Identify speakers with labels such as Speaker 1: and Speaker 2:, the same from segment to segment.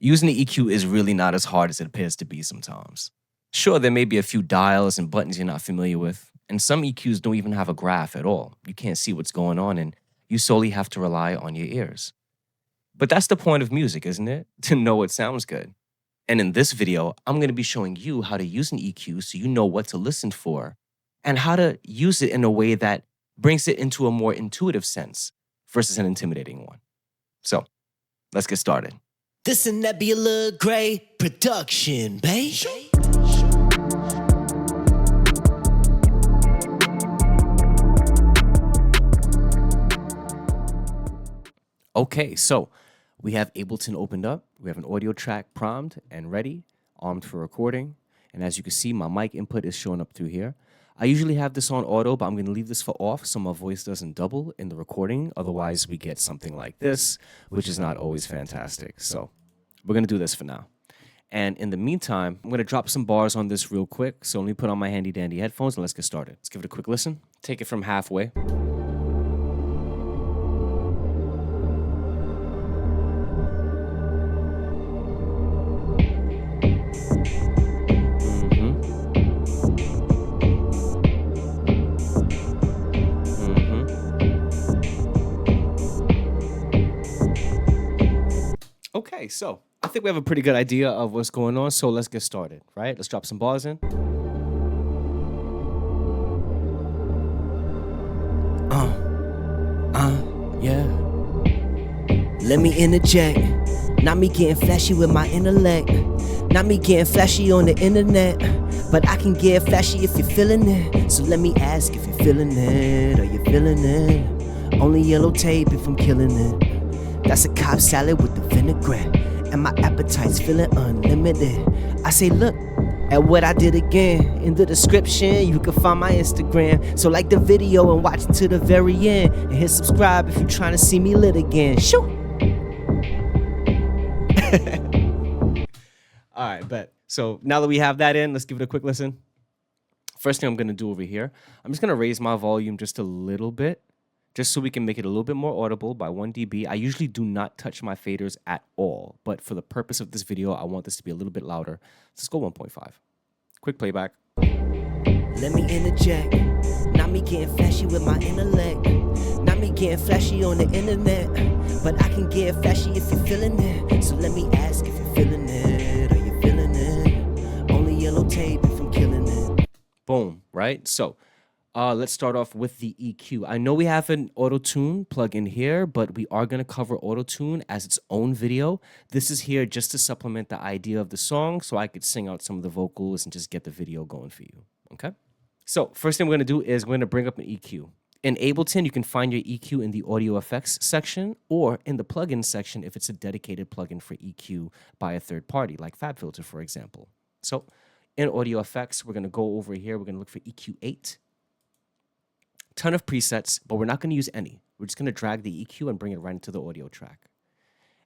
Speaker 1: Using the EQ is really not as hard as it appears to be sometimes. Sure, there may be a few dials and buttons you're not familiar with, and some EQs don't even have a graph at all. You can't see what's going on, and you solely have to rely on your ears. But that's the point of music, isn't it? To know it sounds good. And in this video, I'm going to be showing you how to use an EQ so you know what to listen for and how to use it in a way that brings it into a more intuitive sense versus an intimidating one. So, let's get started.
Speaker 2: This a Nebula Gray production, babe.
Speaker 1: Okay, so we have Ableton opened up. We have an audio track primed and ready, armed for recording. And as you can see, my mic input is showing up through here. I usually have this on auto, but I'm going to leave this for off so my voice doesn't double in the recording. Otherwise, we get something like this, which is not always fantastic. So we're going to do this for now. And in the meantime, I'm going to drop some bars on this real quick. So let me put on my handy dandy headphones and let's get started. Let's give it a quick listen. Take it from halfway. Okay, so I think we have a pretty good idea of what's going on, so let's get started, right? Let's drop some bars in.
Speaker 2: Yeah. Let me interject. Not me getting flashy with my intellect. Not me getting flashy on the internet. But I can get flashy if you're feeling it. So let me ask if you're feeling it. Are you feeling it? Only yellow tape if I'm killing it. That's a Cobb salad with the vinaigrette. And my appetite's feeling unlimited. I say look at what I did again. In the description you can find my Instagram. So like the video and watch it to the very end. And hit subscribe if you're trying to see me lit again. Shoo!
Speaker 1: Alright, bet. So now that we have that in, let's give it a quick listen. First thing I'm going to do over here, I'm just going to raise my volume just a little bit, just so we can make it a little bit more audible by 1 dB. I usually do not touch my faders at all, but for the purpose of this video, I want this to be a little bit louder. Let's go 1.5. Quick playback.
Speaker 2: Let me interject. Not me getting flashy with my intellect. Not me getting flashy on the internet. But I can get flashy if you're feeling it. So let me ask if you're feeling it. Are you feeling it? Only yellow tape if I'm killing it.
Speaker 1: Boom, right? So let's start off with the EQ. I know we have an auto-tune plug-in here, but we are going to cover auto-tune as its own video. This is here just to supplement the idea of the song so I could sing out some of the vocals and just get the video going for you, okay? So first thing we're going to do is we're going to bring up an EQ. In Ableton, you can find your EQ in the audio effects section or in the plugin section if it's a dedicated plugin for EQ by a third party, like FabFilter, for example. So in audio effects, we're going to go over here. We're going to look for EQ8. Ton of presets, but we're not going to use any. We're just going to drag the EQ and bring it right into the audio track.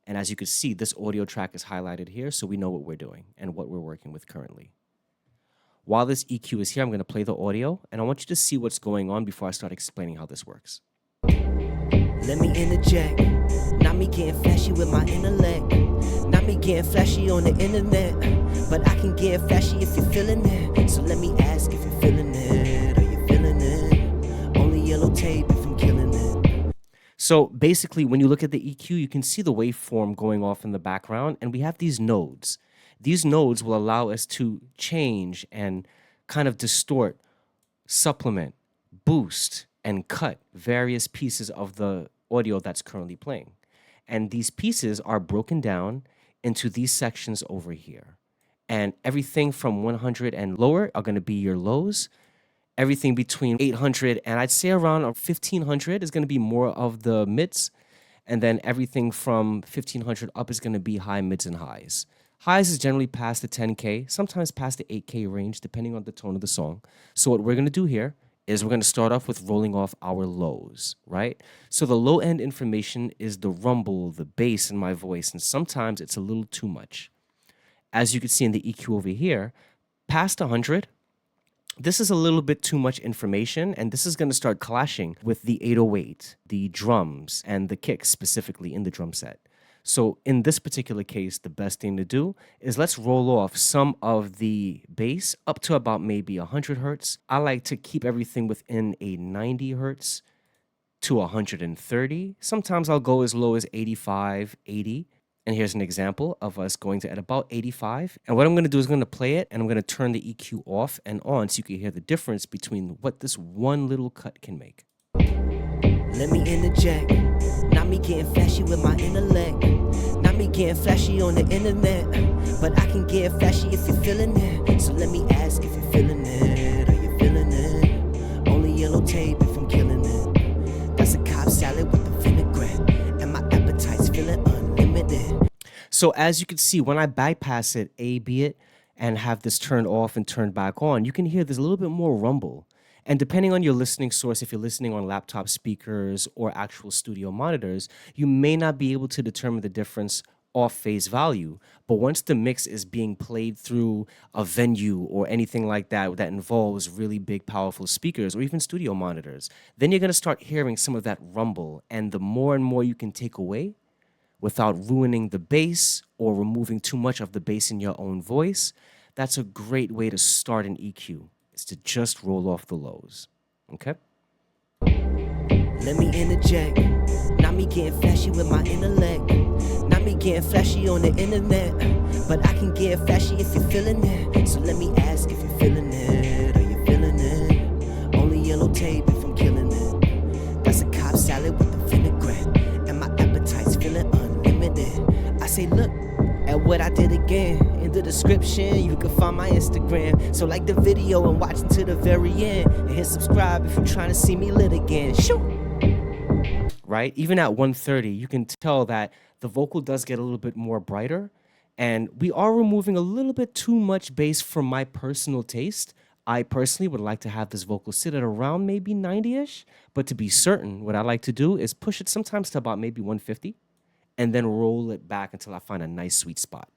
Speaker 1: And as you can see, this audio track is highlighted here, so we know what we're doing and what we're working with currently. While this EQ is here, I'm going to play the audio, and I want you to see what's going on before I start explaining how this works.
Speaker 2: Let me interject. Not me getting flashy with my intellect. Not me getting flashy on the internet. But I can get flashy if you're feeling it. So let me ask if you're feeling it. Are you feeling it? Only yellow tape if I'm killing it.
Speaker 1: So basically, when you look at the EQ, you can see the waveform going off in the background, and we have these nodes. These nodes will allow us to change and kind of distort, supplement, boost, and cut various pieces of the audio that's currently playing. And these pieces are broken down into these sections over here. And everything from 100 and lower are going to be your lows. Everything between 800 and I'd say around 1500 is going to be more of the mids. And then everything from 1500 up is going to be high, mids, and highs. Highs is generally past the 10K, sometimes past the 8K range, depending on the tone of the song. So what we're going to do here is we're going to start off with rolling off our lows, right? So the low end information is the rumble, the bass in my voice, and sometimes it's a little too much. As you can see in the EQ over here, past 100, this is a little bit too much information, and this is going to start clashing with the 808, the drums, and the kicks specifically in the drum set. So in this particular case, the best thing to do is let's roll off some of the bass up to about maybe 100 hertz. I like to keep everything within a 90 hertz to 130. Sometimes I'll go as low as 85, 80. And here's an example of us going to at about 85. And what I'm going to do is I'm going to play it and I'm going to turn the EQ off and on so you can hear the difference between what this one little cut can make.
Speaker 2: Let me interject. Not me getting flashy with my intellect. Not me getting flashy on the internet. But I can get flashy if you're feeling it. So let me ask if you're feeling it. Are you feeling it? Only yellow tape if I'm killing it. That's a Cobb salad with the vinaigrette. And my appetite's feeling unlimited.
Speaker 1: So as you can see, when I bypass it, A-B it, and have this turned off and turned back on, you can hear there's a little bit more rumble. And depending on your listening source, if you're listening on laptop speakers or actual studio monitors, you may not be able to determine the difference off face value. But once the mix is being played through a venue or anything like that that involves really big, powerful speakers or even studio monitors, then you're going to start hearing some of that rumble. And the more and more you can take away without ruining the bass or removing too much of the bass in your own voice, that's a great way to start an EQ. Is to just roll off the lows, okay?
Speaker 2: Let me interject. Not me getting flashy with my intellect. Not me getting flashy on the internet. But I can get flashy if you're feeling it. So let me ask if you're feeling it. Are you feeling it? Only yellow tape if I'm killing it. That's a Cobb salad with the vinaigrette. And my appetite's feeling unlimited. I say, look at what I did again. In the description, you can find my Instagram. So like the video and watch until the very end. And hit subscribe if you're trying to see me lit again. Shoot!
Speaker 1: Right? Even at 130, you can tell that the vocal does get a little bit more brighter. And we are removing a little bit too much bass for my personal taste. I personally would like to have this vocal sit at around maybe 90-ish. But to be certain, what I like to do is push it sometimes to about maybe 150. And then roll it back until I find a nice sweet spot.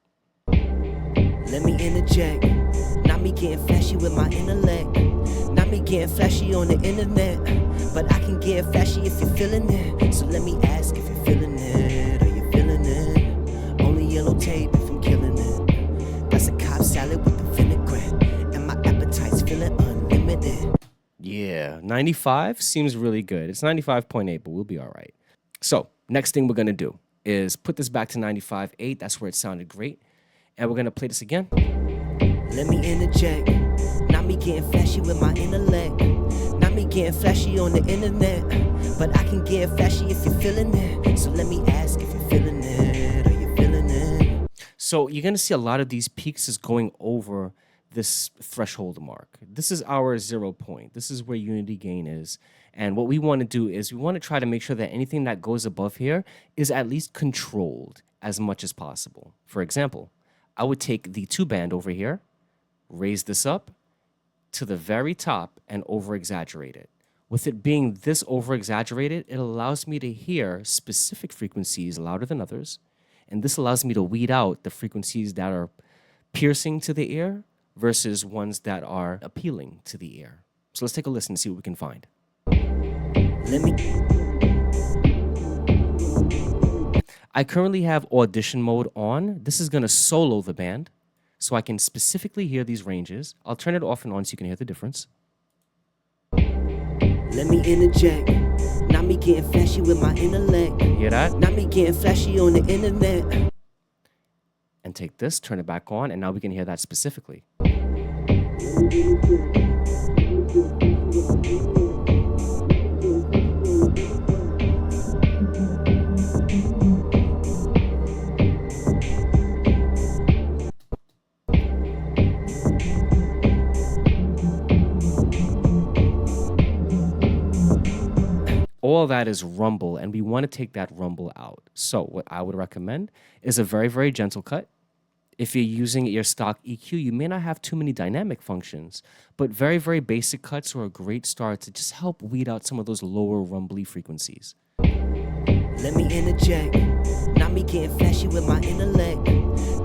Speaker 2: Let me interject. Not me getting flashy with my intellect. Not me getting flashy on the internet. But I can get flashy if you're feeling it. So let me ask if you're feeling it. Are you feeling it? Only yellow tape if I'm killing it. That's a Cobb salad with the vinaigrette. And my appetite's feeling unlimited.
Speaker 1: Yeah, 95 seems really good. It's 95.8, but we'll be all right. So next thing we're going to do is put this back to 95.8. That's where it sounded great. And we're going to play this again.
Speaker 2: Let me interject. Not me getting flashy with my intellect. Not me getting flashy on the internet. But I can get flashy if you're feeling it. So let me ask if you're feeling it. Are you feeling it?
Speaker 1: So you're going to see a lot of these peaks is going over this threshold mark. This is our 0 point. This is where unity gain is. And what we want to do is we want to try to make sure that anything that goes above here is at least controlled as much as possible. For example, I would take the 2-band over here, raise this up to the very top and over-exaggerate it. With it being this over-exaggerated, it allows me to hear specific frequencies louder than others. And this allows me to weed out the frequencies that are piercing to the ear versus ones that are appealing to the ear. So let's take a listen and see what we can find.
Speaker 2: Let me.
Speaker 1: I currently have audition mode on. This is going to solo the band so I can specifically hear these ranges. I'll turn it off and on so you can hear the difference.
Speaker 2: Let me interject. Not me getting flashy with my intellect.
Speaker 1: Hear that?
Speaker 2: Not me getting flashy on the internet.
Speaker 1: And take this, turn it back on, and now we can hear that specifically. All that is rumble, and we want to take that rumble out. So what I would recommend is a very, very gentle cut. If you're using your stock EQ, you may not have too many dynamic functions, but very, very basic cuts are a great start to just help weed out some of those lower rumbly frequencies.
Speaker 2: Let me interject. Not me getting flashy with my intellect.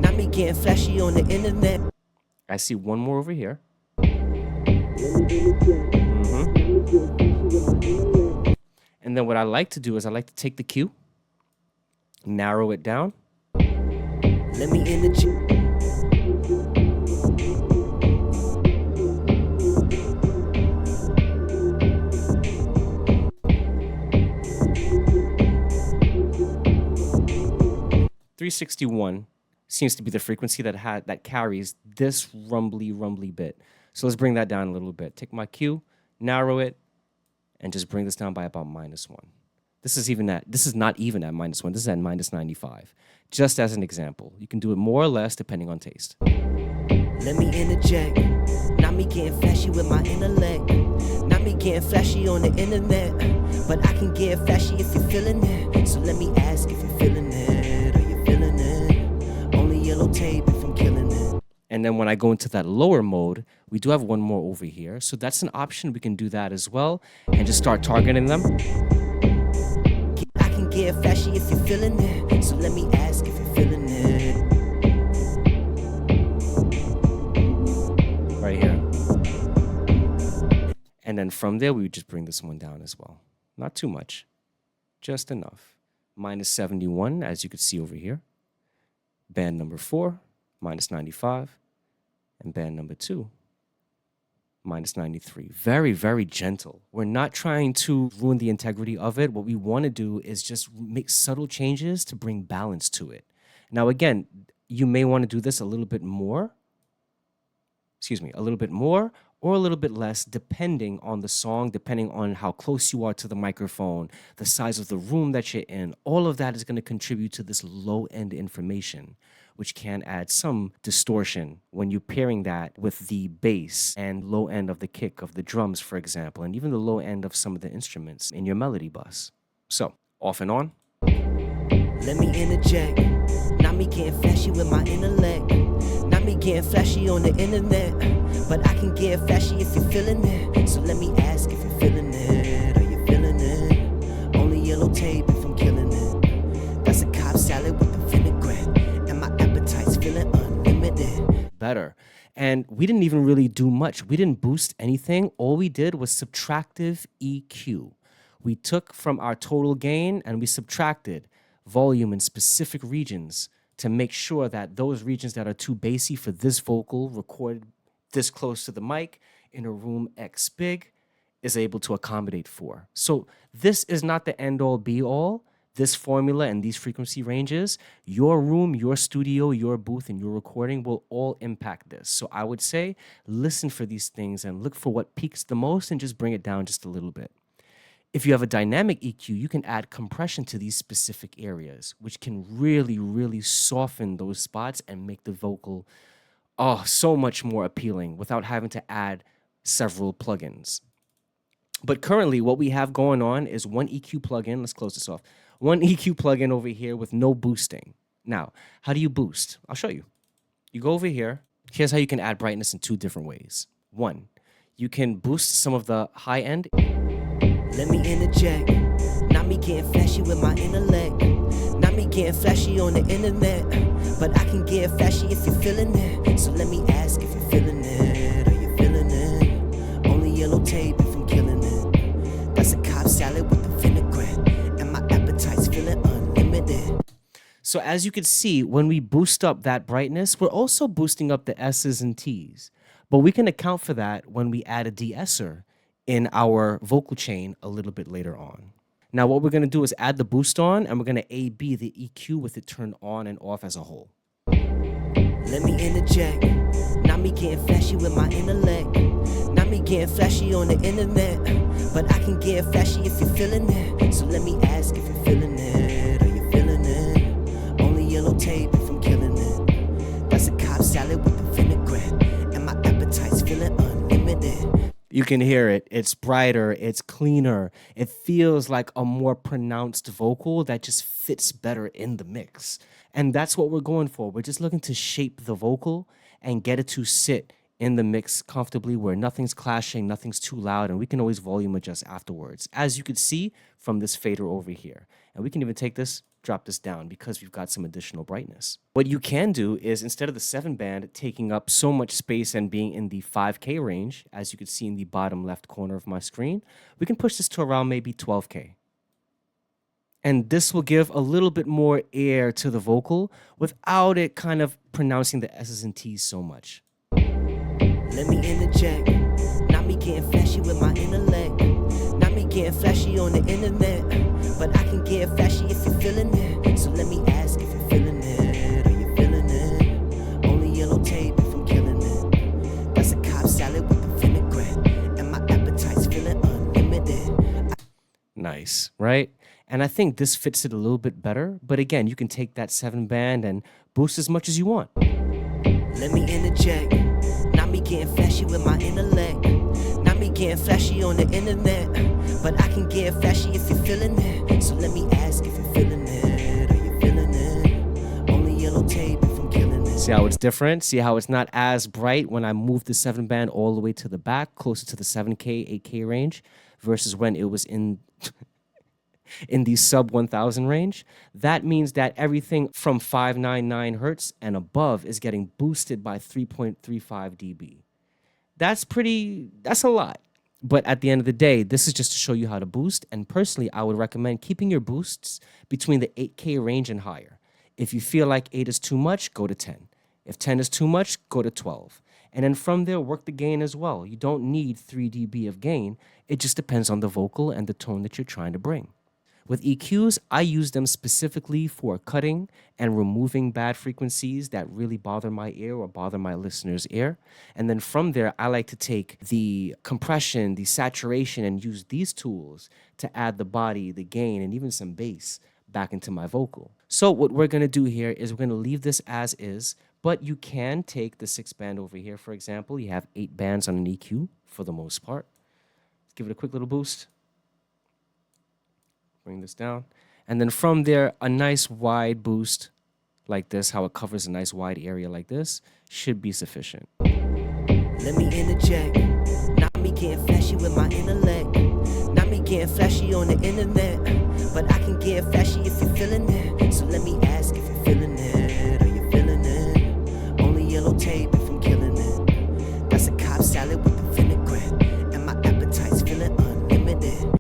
Speaker 2: Not me getting flashy on the internet.
Speaker 1: I see one more over here. And then what I like to do is I like to take the cue narrow it down.
Speaker 2: Let me interject.
Speaker 1: 361 seems to be the frequency that carries this rumbly bit. So let's bring that down a little bit. Take my Q, narrow it, and just bring this down by about -1. This is not even at -1. This is at -95. Just as an example. You can do it more or less depending on taste.
Speaker 2: Let me interject. Not me getting flashy with my intellect. Not me getting flashy on the internet. But I can get flashy if you're feeling it. So let me ask if you're feeling it. Are you feeling it? Only yellow tape if I'm killing it.
Speaker 1: And then when I go into that lower mode, we do have one more over here. So that's an option. We can do that as well and just start targeting them.
Speaker 2: I can get flashy if you're feeling it. So let me ask if you're feeling it.
Speaker 1: Right here. And then from there, we would just bring this one down as well. Not too much, just enough. -71, as you can see over here. Band number 4, -95. And band number 2, -93. Very, very gentle. We're not trying to ruin the integrity of it. What we want to do is just make subtle changes to bring balance to it. Now, again, you may want to do this a little bit more. A little bit more or a little bit less, depending on the song, depending on how close you are to the microphone, the size of the room that you're in. All of that is going to contribute to this low-end information, which can add some distortion when you're pairing that with the bass and low end of the kick of the drums, for example, and even the low end of some of the instruments in your melody bus. So, off and on.
Speaker 2: Let me interject. Not me getting flashy with my intellect. Not me getting flashy on the internet. But I can get flashy if you're feeling it. So let me ask if you're feeling it. Are you feeling it? Only yellow tape if I'm killing it. That's a Cobb salad with the vinaigrette. And my appetite's feeling unlimited.
Speaker 1: Better. And we didn't even really do much. We didn't boost anything. All we did was subtractive EQ. We took from our total gain and we subtracted volume in specific regions to make sure that those regions that are too bassy for this vocal recorded this close to the mic in a room X big is able to accommodate for. So this is not the end all be all. This formula and these frequency ranges, your room, your studio, your booth, and your recording will all impact this. So I would say listen for these things and look for what peaks the most and just bring it down just a little bit. If you have a dynamic EQ, you can add compression to these specific areas, which can really, really soften those spots and make the vocal so much more appealing without having to add several plugins. But currently, what we have going on is one EQ plugin. Let's close this off. One EQ plugin over here with no boosting. Now, how do you boost? I'll show you. You go over here. Here's how you can add brightness in 2 different ways. 1, you can boost some of the high end.
Speaker 2: Let me interject. Not me getting flashy with my intellect. Not me getting flashy on the internet. But I can get flashy if you're feeling it. So let me ask if you're feeling it. Are you feeling it? Only yellow tape if I'm killing it. That's a Cobb salad with the vinaigrette. And my appetite's feeling unlimited.
Speaker 1: So as you can see, when we boost up that brightness, we're also boosting up the S's and T's. But we can account for that when we add a de-esser in our vocal chain a little bit later on. Now, what we're going to do is add the boost on, and we're going to A-B the EQ with it turned on and off as a whole.
Speaker 2: Let me interject. Not me getting flashy with my intellect. Not me getting flashy on the internet. But I can get flashy if you're feeling it. So let me ask if you're feeling it. Are you feeling it? Only yellow tape if I'm killing it. That's a Cobb salad with the vinaigrette. And my appetite's feeling unlimited.
Speaker 1: You can hear it. It's brighter. It's cleaner. It feels like a more pronounced vocal that just fits better in the mix. And that's what we're going for. We're just looking to shape the vocal and get it to sit in the mix comfortably where nothing's clashing, nothing's too loud, and we can always volume adjust afterwards, as you could see from this fader over here. And we can even take this, drop this down because we've got some additional brightness. What you can do is instead of the 7-band taking up so much space and being in the 5K range, as you can see in the bottom left corner of my screen, we can push this to around maybe 12K. And this will give a little bit more air to the vocal without it kind of pronouncing the S's and T's so much.
Speaker 2: Let me interject. Not me getting flashy with my intellect. Not me getting flashy on the internet. But I can get flashy if you're feeling it. So let me ask if you're feeling it. Are you feeling it? Only yellow tape if I'm killing it. That's a Cobb salad with the vinaigrette. And my appetite's feeling unlimited.
Speaker 1: Nice, right? And I think this fits it a little bit better. But again, you can take that 7-band and boost as much as you want.
Speaker 2: Let me interject. Not me getting flashy with my intellect. Not me getting flashy on the internet. But I can get flashy if you're feeling it. So let me ask if you're feeling it. Are you feeling it? Only yellow tape if I'm killing it.
Speaker 1: See how it's different? See how it's not as bright when I move the 7-band all the way to the back, closer to the 7K, 8K range, versus when it was in the sub 1000 range. That means that everything from 599 hertz and above is getting boosted by 3.35 dB. That's a lot. But at the end of the day, this is just to show you how to boost. And personally, I would recommend keeping your boosts between the 8K range and higher. If you feel like 8 is too much, go to 10. If 10 is too much, go to 12. And then from there, work the gain as well. You don't need 3 dB of gain. It just depends on the vocal and the tone that you're trying to bring. With EQs, I use them specifically for cutting and removing bad frequencies that really bother my ear or bother my listener's ear. And then from there, I like to take the compression, the saturation, and use these tools to add the body, the gain, and even some bass back into my vocal. So what we're going to do here is we're going to leave this as is, but you can take the 6-band over here, for example. You have 8 bands on an EQ for the most part. Let's give it a quick little boost. Bring this down. And then from there, a nice wide boost like this, how it covers a nice wide area like this, should be sufficient.
Speaker 2: Let me interject. Not me getting flashy with my intellect. Not me getting flashy on the internet. But I can get flashy if you're feeling it. So let me ask if you're feeling it. Are you feeling it? Only yellow tape if I'm killing it. That's a Cobb salad with the vinaigrette. And my appetite's feeling unlimited.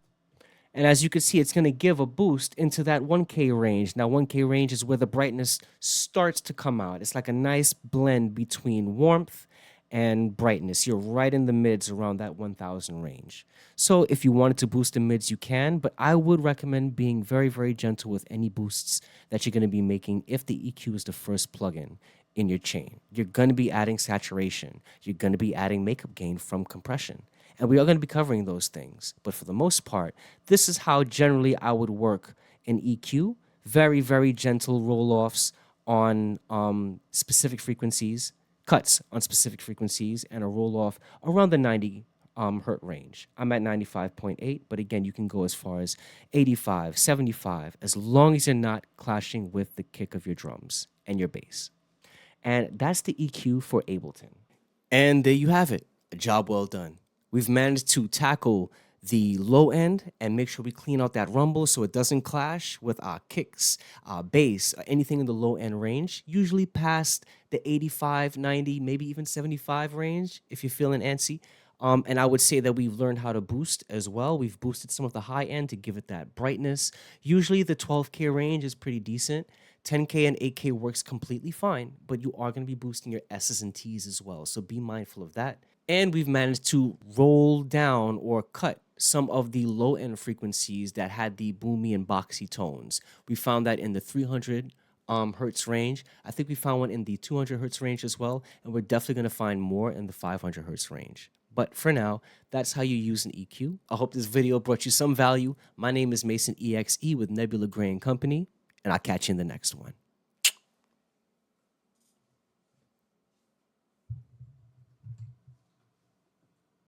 Speaker 1: And as you can see, it's going to give a boost into that 1K range. Now, 1K range is where the brightness starts to come out. It's like a nice blend between warmth and brightness. You're right in the mids around that 1000 range. So if you wanted to boost the mids, you can, but I would recommend being very, very gentle with any boosts that you're going to be making if the EQ is the first plugin in your chain. You're going to be adding saturation. You're going to be adding makeup gain from compression. And we are going to be covering those things. But for the most part, this is how generally I would work in EQ. Very, very gentle roll-offs on specific frequencies, cuts on specific frequencies, and a roll-off around the 90 hertz range. I'm at 95.8, but again, you can go as far as 85, 75, as long as you're not clashing with the kick of your drums and your bass. And that's the EQ for Ableton. And there you have it. A job well done. We've managed to tackle the low end and make sure we clean out that rumble so it doesn't clash with our kicks, our bass, anything in the low end range, usually past the 85, 90, maybe even 75 range if you're feeling antsy. And I would say that we've learned how to boost as well. We've boosted some of the high end to give it that brightness. Usually the 12K range is pretty decent. 10K and 8K works completely fine, but you are going to be boosting your S's and T's as well. So be mindful of that. And we've managed to roll down or cut some of the low-end frequencies that had the boomy and boxy tones. We found that in the 300 hertz range. I think we found one in the 200 hertz range as well, and we're definitely going to find more in the 500 hertz range. But for now, that's how you use an EQ. I hope this video brought you some value. My name is MASON.EXE with Nebula Gray & Company, and I'll catch you in the next one.